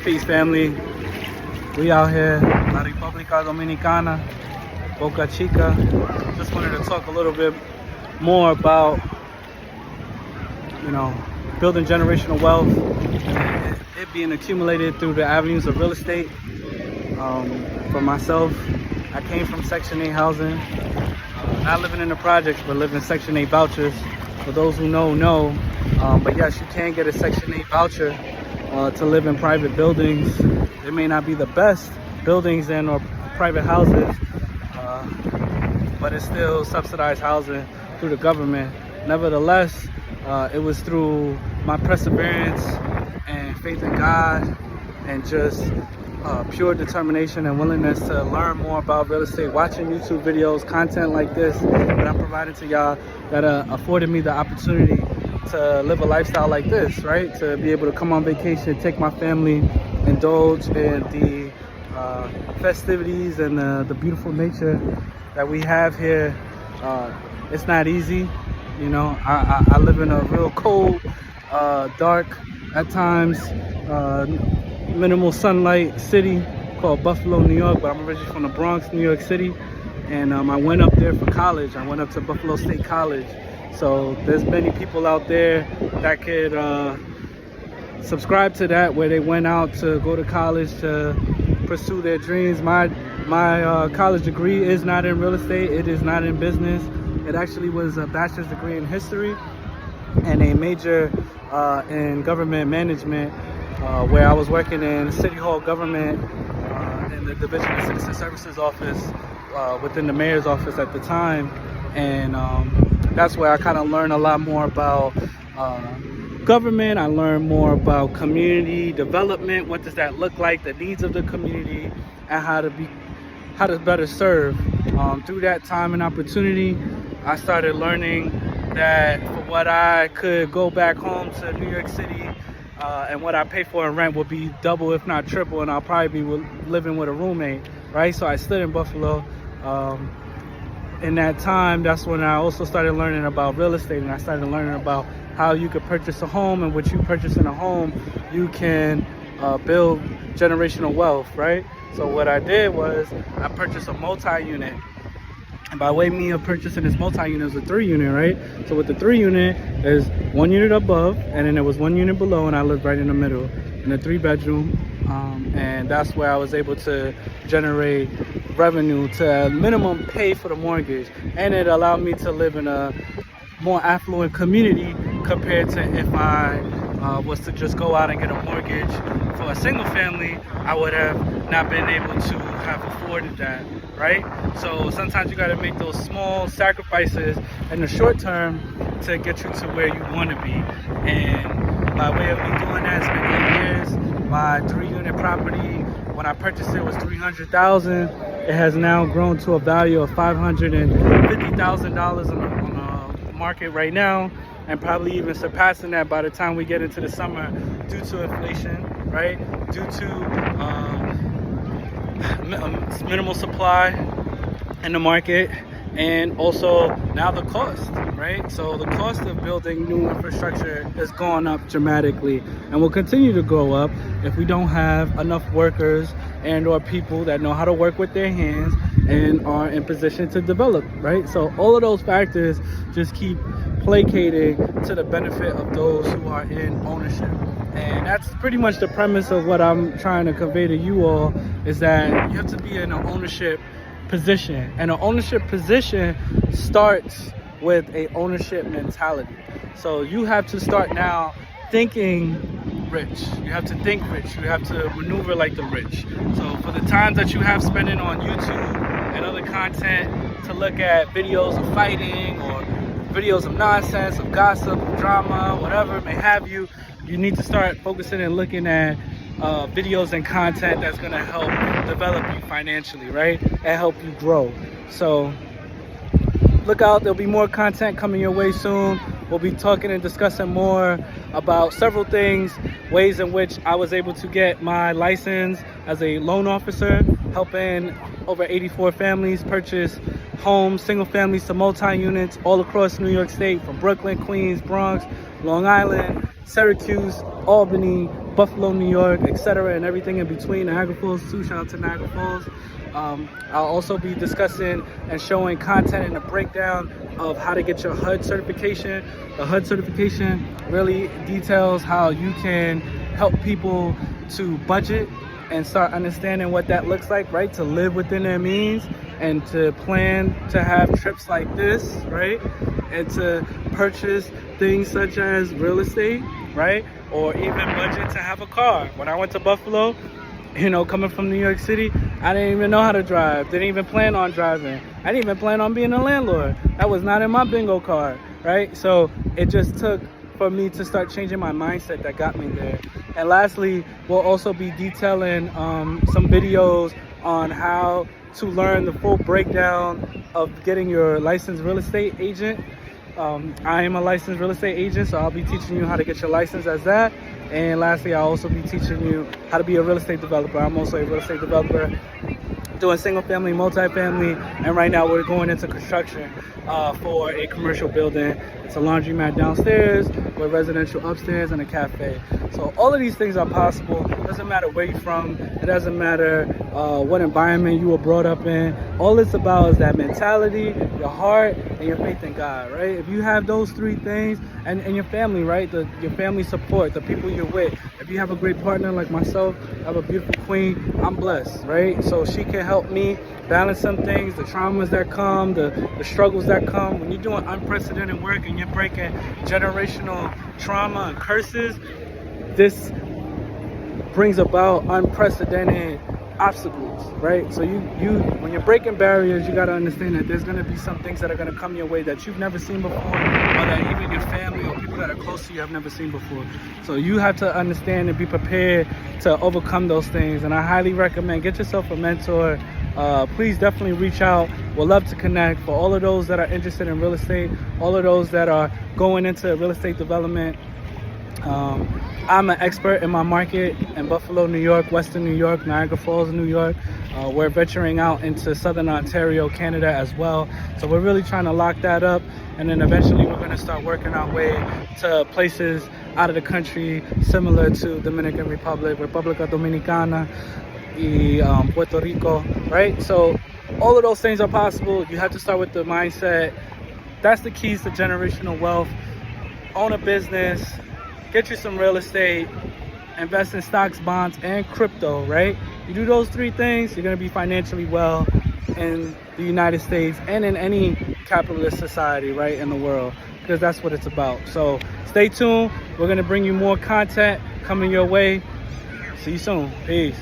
Peace, family. We out here, La República Dominicana, Boca Chica. Just wanted to talk a little bit more about, building generational wealth, it being accumulated through the avenues of real estate. For myself, I came from Section 8 housing, not living in the projects, but living Section 8 vouchers. For those who know. But yes, you can get a Section 8 voucher to live in private buildings. They may not be the best buildings and or private houses, but it's still subsidized housing through the government. Nevertheless, it was through my perseverance and faith in God and just pure determination and willingness to learn more about real estate, watching YouTube videos, content like this that I'm providing to y'all, that afforded me the opportunity to live a lifestyle like this, right? To be able to come on vacation, take my family, indulge in the festivities and the beautiful nature that we have here. It's not easy, I live in a real cold, dark, at times, minimal sunlight city called Buffalo, New York, but I'm originally from the Bronx, New York City, and I went up there for college. I went up to Buffalo State College. So there's many people out there that could subscribe to that, where they went out to go to college to pursue their dreams. My college degree is not in real estate. It is not in business. It actually was a bachelor's degree in history and a major in government management, where I was working in City Hall government in the Division of Citizen Services office within the mayor's office at the time. And that's where I kind of learned a lot more about government. I learned more about community development. What does that look like? The needs of the community and how to better serve. Through that time and opportunity, I started learning that for what I could go back home to New York City and what I pay for in rent would be double, if not triple, and I'll probably be living with a roommate, right? So I stood in Buffalo. In that time, that's when I also started learning about real estate, and I started learning about how you could purchase a home, and what you purchase in a home, you can build generational wealth, right? So what I did was I purchased a multi-unit. And by way me of purchasing this multi-unit, is a 3-unit, right? So with the 3-unit, there's 1 unit above, and then there was 1 unit below, and I lived right in the middle in a 3-bedroom. And that's where I was able to generate revenue to a minimum pay for the mortgage, and it allowed me to live in a more affluent community compared to if I was to just go out and get a mortgage for a single family. I would have not been able to have afforded that, right? So sometimes you got to make those small sacrifices in the short term to get you to where you want to be. And by way of me doing that, it's been 8 years. My 3-unit property, when I purchased it, was $300,000. It has now grown to a value of $550,000 on the market right now, and probably even surpassing that by the time we get into the summer, due to inflation, right? Due to minimal supply in the market, and also now the cost, right? So the cost of building new infrastructure has gone up dramatically and will continue to go up if we don't have enough workers and or people that know how to work with their hands and are in position to develop, right? So all of those factors just keep placating to the benefit of those who are in ownership. And that's pretty much the premise of what I'm trying to convey to you all, is that you have to be in an ownership position, and an ownership position starts with a ownership mentality. So you have to start now thinking rich. You have to think rich. You have to maneuver like the rich. So for the times that you have spending on YouTube and other content to look at videos of fighting or videos of nonsense, of gossip, of drama, whatever it may have you, you need to start focusing and looking at videos and content that's going to help develop you financially, right? And help you grow. So look out, there'll be more content coming your way soon. We'll be talking and discussing more about several things, ways in which I was able to get my license as a loan officer, helping over 84 families purchase homes, single families to multi-units all across New York State, from Brooklyn, Queens, Bronx, Long Island, Syracuse, Albany, Buffalo, New York, etc., and everything in between. Niagara Falls too. Shout out to Niagara Falls. I'll also be discussing and showing content and a breakdown of how to get your HUD certification. The HUD certification really details how you can help people to budget and start understanding what that looks like, right? To live within their means and to plan to have trips like this, right? And to purchase things such as real estate, right? Or even budget to have a car. When I went to Buffalo, you know, coming from New York City, I didn't even know how to drive. Didn't even plan on driving. I didn't even plan on being a landlord. That was not in my bingo card, right? So it just took for me to start changing my mindset that got me there. And lastly, we'll also be detailing some videos on how to learn the full breakdown of getting your licensed real estate agent. I am a licensed real estate agent, so I'll be teaching you how to get your license as that. And lastly, I'll also be teaching you how to be a real estate developer. I'm also a real estate developer doing single family, multifamily, and right now we're going into construction for a commercial building. It's a laundromat downstairs with residential upstairs and a cafe. So all of these things are possible. It doesn't matter where you're from. It doesn't matter what environment you were brought up in. All it's about is that mentality, your heart, and your faith in God, right? If you have those three things, and your family, right? Your family support, the people you're with. If you have a great partner like myself, I have a beautiful queen, I'm blessed, right? So she can help me balance some things, the traumas that come, the struggles that come. When you're doing unprecedented work and you're breaking generational trauma and curses, this brings about unprecedented obstacles, right? So you when you're breaking barriers, you got to understand that there's going to be some things that are going to come your way that you've never seen before, or that even your family or people that are close to you have never seen before. So you have to understand and be prepared to overcome those things. And I highly recommend get yourself a mentor. Please definitely reach out. We'll love to connect. For all of those that are interested in real estate, all of those that are going into real estate development, I'm an expert in my market in Buffalo, New York, Western New York, Niagara Falls, New York. We're venturing out into Southern Ontario, Canada as well. So we're really trying to lock that up. And then eventually we're going to start working our way to places out of the country similar to Dominican Republic, República Dominicana, and Puerto Rico, right? So all of those things are possible. You have to start with the mindset. That's the keys to generational wealth. Own a business. Get you some real estate, invest in stocks, bonds, and crypto, right? You do those three things, you're going to be financially well in the United States and in any capitalist society, right, in the world, because that's what it's about. So stay tuned. We're going to bring you more content coming your way. See you soon. Peace.